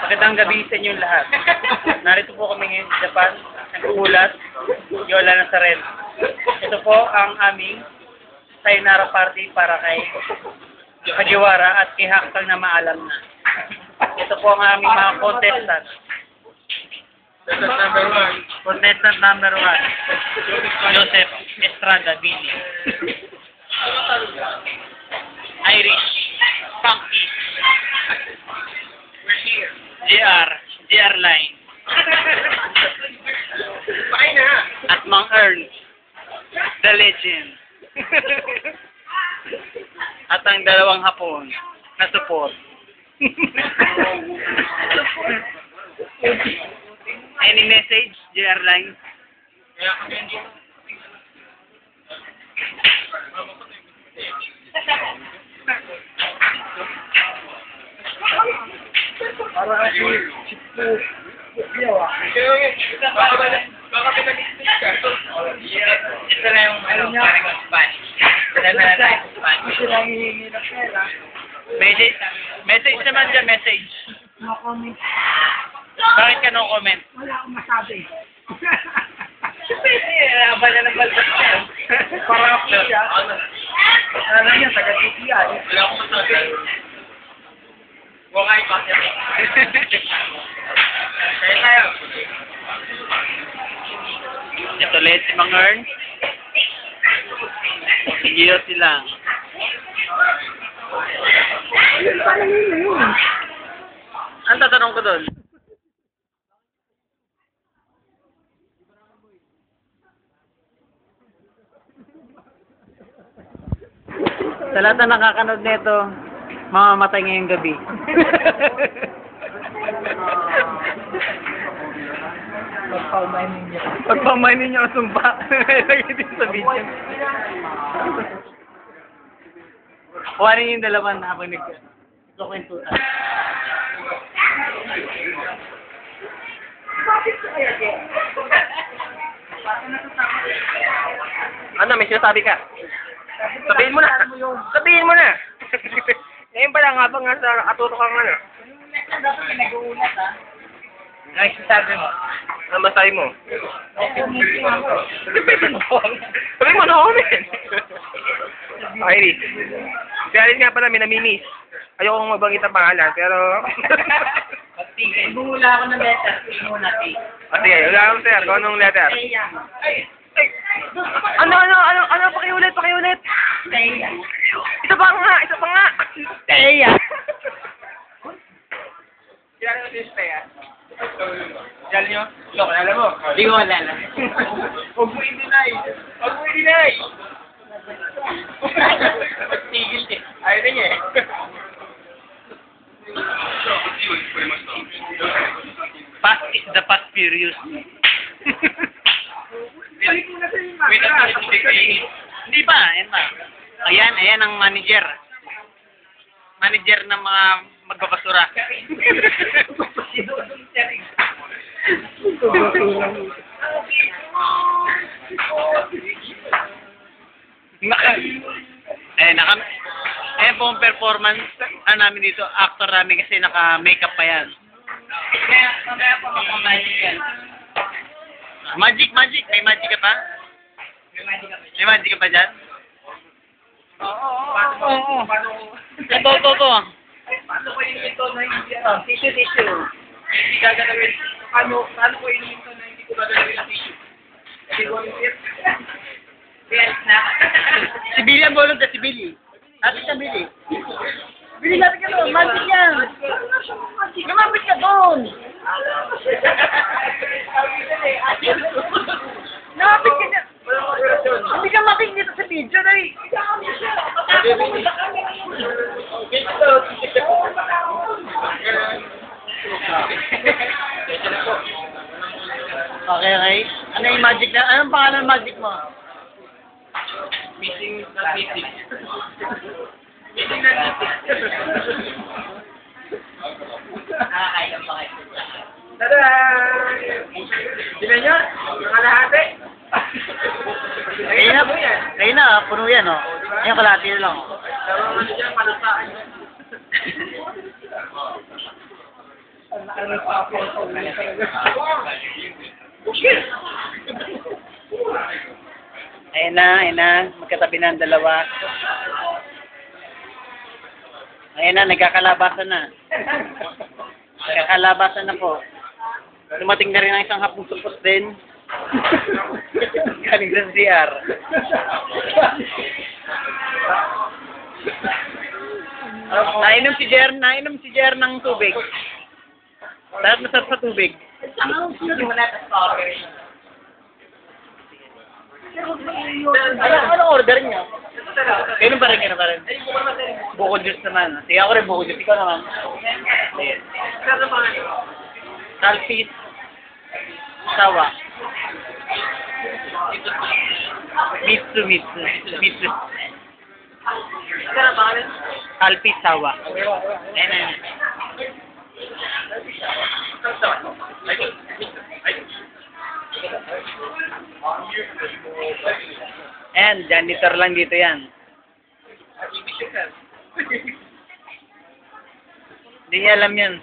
Magandang gabi sa inyong lahat. Narito po kami ngayon sa Japan. Nag-uulat, Yola Nazaren. Ito po ang aming sayonara party para kay Kajiwara at kay Haktang na maalam na. Ito po ang aming mga contestant. Contestant number 1, Joseph Estrada Bini. Irish, Funky. We're here. JR Line. At Mang Ern, The Legend. At ang dalawang hapon na support. Any message, JR Line? Para kasi baka pinag-isip ka. Ito na yung parang Spanish. Ito na tayo sa Spanish. Kasi lang hihingi ng pera. Message naman dyan, message. No comment. Bakit ka no comment? Wala akong masabi. Aba na ng balbas niya. Para ako siya. Alam niya, taga-titi yan. Wala akong masabi. Huwag ay bakit. Kaya tayo. Ito ulit si Mang Ern. Si Gio silang. Ang tatanong ko doon? Sa lahat na nakakanood nito, mamamatay ngayong gabi. Pagpaumainin niya. Pagpamainin niyo ang sumpa. Lagi din sa video. Kuhanin yung dalawa na habang nagkukwentutan. Ano, may sinasabi ka? Sabihin mo na. Sabihin mo na. Ngayon pa lang habang nasa katuto kang ano. Dapat pinag-uulat ha. Ay, sabi mo. Ano masabi mo? Sabi mo na comment. Okay, Riz. Kaya rin nga pala, may namimiss. Ayokong mabanggit ang pangalan, pero... Bumula ako ng letter. Bumula T. Sige, wala akong sir. Kung anong letter? Ano, pakiulit. Teya. Isa pa nga. Teya. Kilala mo si Steya? Kilala nyo? No, kilala mo? Hindi ko alala. Huwag mo i-deny. Tigil eh. Ayaw na niya eh. Fast is the fast furious. Hindi pa, yan pa. Ayan ang manager. Manager ng mga magbabasura. Ayan po ang performance namin dito. Actor namin kasi naka-makeup pa yan. Kaya pa makamagic yan. Magic. May magic ka pa? May magic ka pa dyan? Oo. Ito. Paano ko yung ito na hindi tissue? Hindi gagalawin. Paano ko yung ito na hindi ko gagalawin ang tissue? Hindi ko yung tip. Yes na. Si Billy ang bolong ka, si Billy. Natin siya, Billy. Bili natin ka doon. Magic yan. Lumapit ka doon. Lumapit ka dyan. Hindi ka makikita sa video na eh. Okay. Ano yung magic na? Anong pangalan ng magic mo? Meeting na meeting. Nakakailang pa kayo. Tada! Sila nyo? Mga lahate? Kaya na, puno yan, oh. Ngayon kalahati na lang. Pero ano dyan, palusaan. Ano pa ako? Ayan na. Magkatabi na ang dalawa. Ayan na, nagkakalabasan na. Nagkakalabasan na po. Dumating na rin ang isang hapong supot din. Galing sa CR. Nainom si Jer ng tubig. Lahat masarap sa tubig. Ano order niyo? Ganun pa rin. Buko juice naman. Sige ako rin, buko juice. Ikaw naman. Salpis. Sawa. Mitsu. Salpis, sawa. Ayan. Ayan, janitor lang dito yan. Hindi niya alam yan.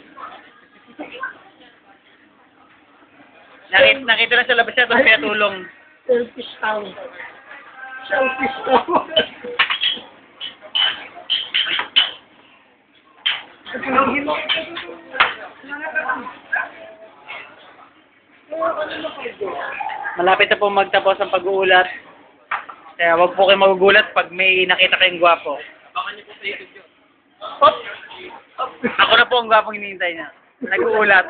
Nakita lang sa labas siya, tapos kaya tulong. Selfish town. Selfish town. Malapit na po magtapos ang pag-uulat. Kaya wag po kayo magugulat pag may nakita kayong gwapo. Abangan niyo po sa YouTube yun. Ako na po ang gwapong hinihintay niya. Nag-uulat.